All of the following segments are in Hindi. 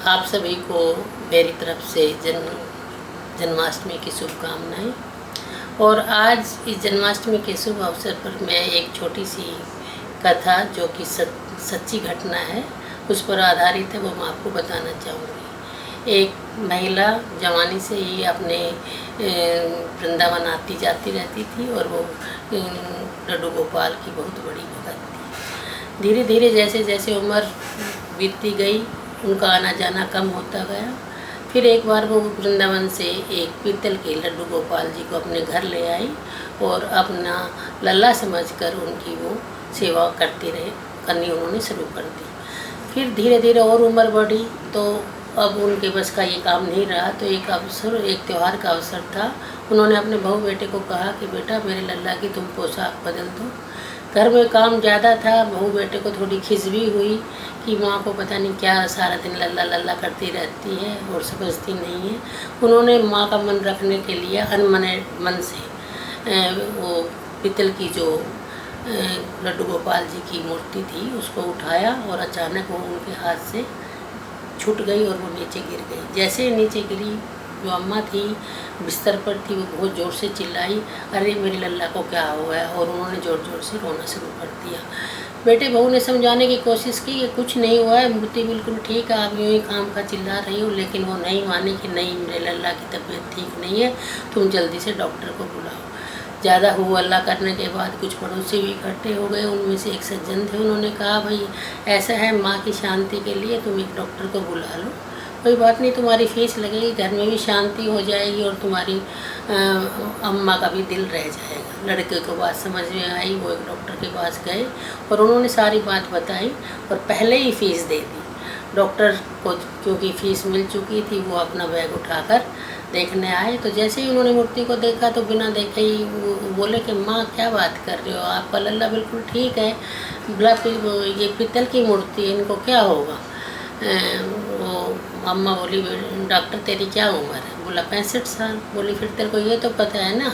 आप सभी को मेरी तरफ से जन्माष्टमी की शुभकामनाएं। और आज इस जन्माष्टमी के शुभ अवसर पर मैं एक छोटी सी कथा जो कि सच्ची घटना है, उस पर आधारित है, वो मैं आपको बताना चाहूँगी। एक महिला जवानी से ही अपने वृंदावन आती जाती रहती थी और वो लड्डू गोपाल की बहुत बड़ी भक्त थी। धीरे धीरे जैसे जैसे उम्र बीतती गई, उनका आना जाना कम होता गया। फिर एक बार वो वृंदावन से एक पीतल के लड्डू गोपाल जी को अपने घर ले आई और अपना लल्ला समझकर उनकी वो सेवा करनी उन्होंने शुरू कर दी। फिर धीरे धीरे और उम्र बढ़ी तो अब उनके बस का ये काम नहीं रहा, तो एक त्यौहार का अवसर था। उन्होंने अपने बहू बेटे को कहा कि बेटा मेरे लल्ला की तुम पोशाक बदल दो। घर में काम ज़्यादा था, बहू बेटे को थोड़ी खिज भी हुई कि माँ को पता नहीं क्या सारा दिन लल्ला लल्ला करती रहती है और समझती नहीं है। उन्होंने माँ का मन रखने के लिए अनमने मन से वो पीतल की जो लड्डू गोपाल जी की मूर्ति थी उसको उठाया और अचानक वो उनके हाथ से छूट गई और वो नीचे गिर गई। जैसे नीचे गिरी, जो अम्मा थी बिस्तर पर थी, वो बहुत ज़ोर से चिल्लाई, अरे मेरे लल्ला को क्या हुआ है, और उन्होंने ज़ोर ज़ोर से रोना शुरू कर दिया। बेटे बहू ने समझाने की कोशिश की कि कुछ नहीं हुआ है, मूर्ति बिल्कुल ठीक है, आप यूँ ही काम का चिल्ला रही हो, लेकिन वो नहीं मानी कि नहीं मेरे लल्ला की तबीयत ठीक नहीं है, तुम जल्दी से डॉक्टर को बुलाओ। ज़्यादा हो हल्ला करने के बाद कुछ पड़ोसी भी इकट्ठे हो गए। उनमें से एक सज्जन थे, उन्होंने कहा भाई ऐसा है, माँ की शांति के लिए तुम एक डॉक्टर को बुला लो, कोई बात नहीं, तुम्हारी फीस लगेगी, घर में भी शांति हो जाएगी और तुम्हारी अम्मा का भी दिल रह जाएगा। लड़के को बात समझ में आई, वो एक डॉक्टर के पास गए और उन्होंने सारी बात बताई और पहले ही फ़ीस दे दी। डॉक्टर को क्योंकि फ़ीस मिल चुकी थी, वो अपना बैग उठाकर देखने आए। तो जैसे ही उन्होंने मूर्ति को देखा तो बिना देखे ही वो बोले कि माँ क्या बात कर रहे हो, आपका लल्ला बिल्कुल ठीक है, ये पीतल की मूर्ति है, इनको क्या होगा। वो अम्मा बोली डॉक्टर तेरी क्या उम्र है, बोला 65 साल। बोली फिर तेरे को ये तो पता है ना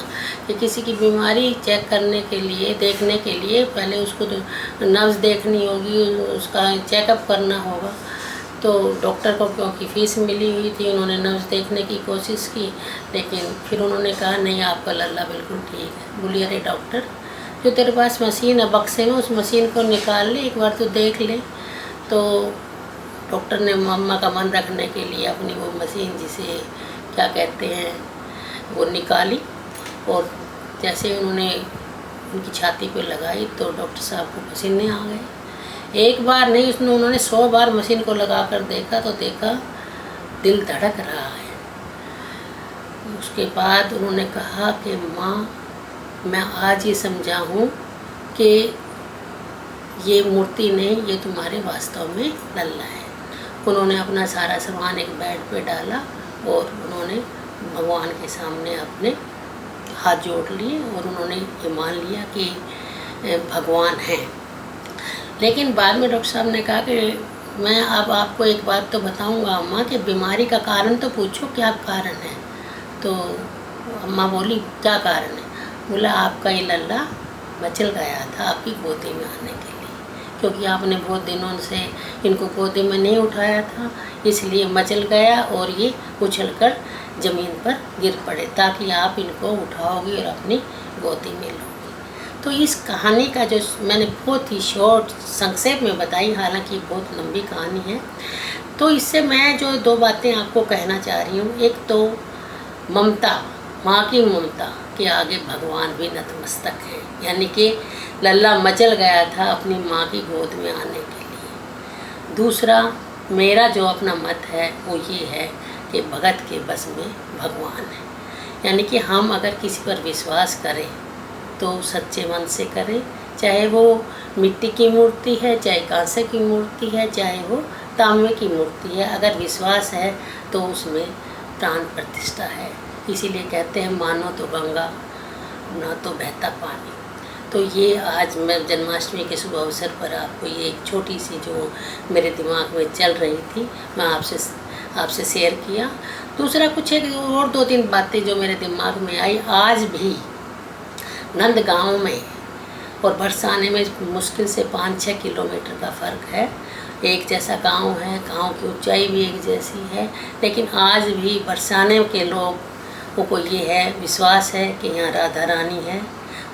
कि किसी की बीमारी चेक करने के लिए, देखने के लिए पहले उसको तो नब्ज़ देखनी होगी, उसका चेकअप करना होगा। तो डॉक्टर को क्योंकि फ़ीस मिली हुई थी, उन्होंने नब्ज़ देखने की कोशिश की, लेकिन फिर उन्होंने कहा नहीं आपका लल्ला बिल्कुल ठीक है। बोली अरे डॉक्टर, जो तेरे पास मशीन है बक्से में, उस मशीन को निकाल ले, एक बार तो देख ले। तो डॉक्टर ने मम्मा का मन रखने के लिए अपनी वो मशीन, जिसे क्या कहते हैं, वो निकाली और जैसे उन्होंने उनकी छाती पे लगाई तो डॉक्टर साहब को पसीने आ गए। एक बार नहीं, उन्होंने 100 बार मशीन को लगा कर देखा तो देखा दिल धड़क रहा है। उसके बाद उन्होंने कहा कि माँ मैं आज ये समझा हूँ कि ये मूर्ति नहीं, ये तुम्हारे वास्तव में लल्ला है। उन्होंने अपना सारा सामान एक बेड पे डाला और उन्होंने भगवान के सामने अपने हाथ जोड़ लिए और उन्होंने ये मान लिया कि भगवान हैं। लेकिन बाद में डॉक्टर साहब ने कहा कि मैं अब आपको एक बात तो बताऊंगा अम्मा कि बीमारी का कारण तो पूछो, क्या कारण है। तो अम्मा बोली क्या कारण है। बोला आपका ये लल्ला मचल गया था आपकी गोदी में आने के लिए, क्योंकि आपने बहुत दिनों से इनको गोदी में नहीं उठाया था, इसलिए मचल गया और ये उछलकर ज़मीन पर गिर पड़े, ताकि आप इनको उठाओगे और अपनी गोदी में लोगे। तो इस कहानी का जो मैंने बहुत ही शॉर्ट संक्षेप में बताई, हालांकि बहुत लंबी कहानी है, तो इससे मैं जो 2 बातें आपको कहना चाह रही हूँ। एक तो ममता, माँ की ममता के आगे भगवान भी नतमस्तक है, यानी कि लल्ला मचल गया था अपनी माँ की गोद में आने के लिए। दूसरा मेरा जो अपना मत है वो ये है कि भगत के बस में भगवान है, यानी कि हम अगर किसी पर विश्वास करें तो सच्चे मन से करें, चाहे वो मिट्टी की मूर्ति है, चाहे कांसे की मूर्ति है, चाहे वो तांबे की मूर्ति है, अगर विश्वास है तो उसमें प्राण प्रतिष्ठा है। इसीलिए कहते हैं मानो तो गंगा ना तो बहता पानी। तो ये आज मैं जन्माष्टमी के शुभ अवसर पर आपको ये एक छोटी सी जो मेरे दिमाग में चल रही थी, मैं आपसे शेयर किया। दूसरा कुछ एक और 2-3 बातें जो मेरे दिमाग में आई। आज भी नंदगांव में और बरसाने में मुश्किल से 5-6 किलोमीटर का फ़र्क है। एक जैसा गांव है, गांव की ऊंचाई भी एक जैसी है, लेकिन आज भी बरसाने के लोगों को ये है, विश्वास है कि यहाँ राधा रानी है,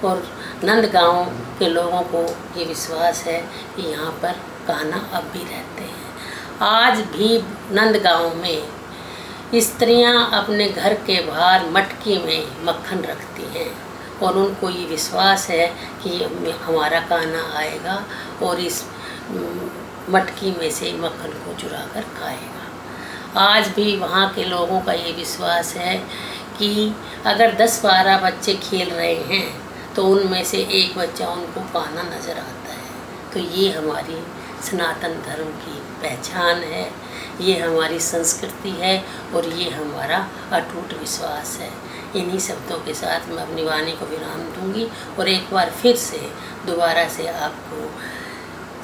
और नंदगांव के लोगों को ये विश्वास है कि यहाँ पर कान्हा अब भी रहते हैं। आज भी नंदगांव में स्त्रियां अपने घर के बाहर मटकी में मक्खन रखती हैं और उनको ये विश्वास है कि हमारा कान्हा आएगा और इस मटकी में से मक्खन को चुरा कर खाएगा। आज भी वहाँ के लोगों का ये विश्वास है कि अगर 10-12 बच्चे खेल रहे हैं तो उनमें से एक बच्चा उनको कान्हा नज़र आता है। तो ये हमारी सनातन धर्म की पहचान है, ये हमारी संस्कृति है और ये हमारा अटूट विश्वास है। इन्हीं शब्दों के साथ मैं अपनी वाणी को विराम दूंगी और एक बार फिर से दोबारा से आपको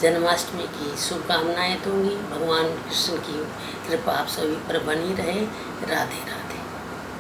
जन्माष्टमी की शुभकामनाएं दूंगी। भगवान कृष्ण की कृपा आप सभी पर बनी रहे। राधे राधे।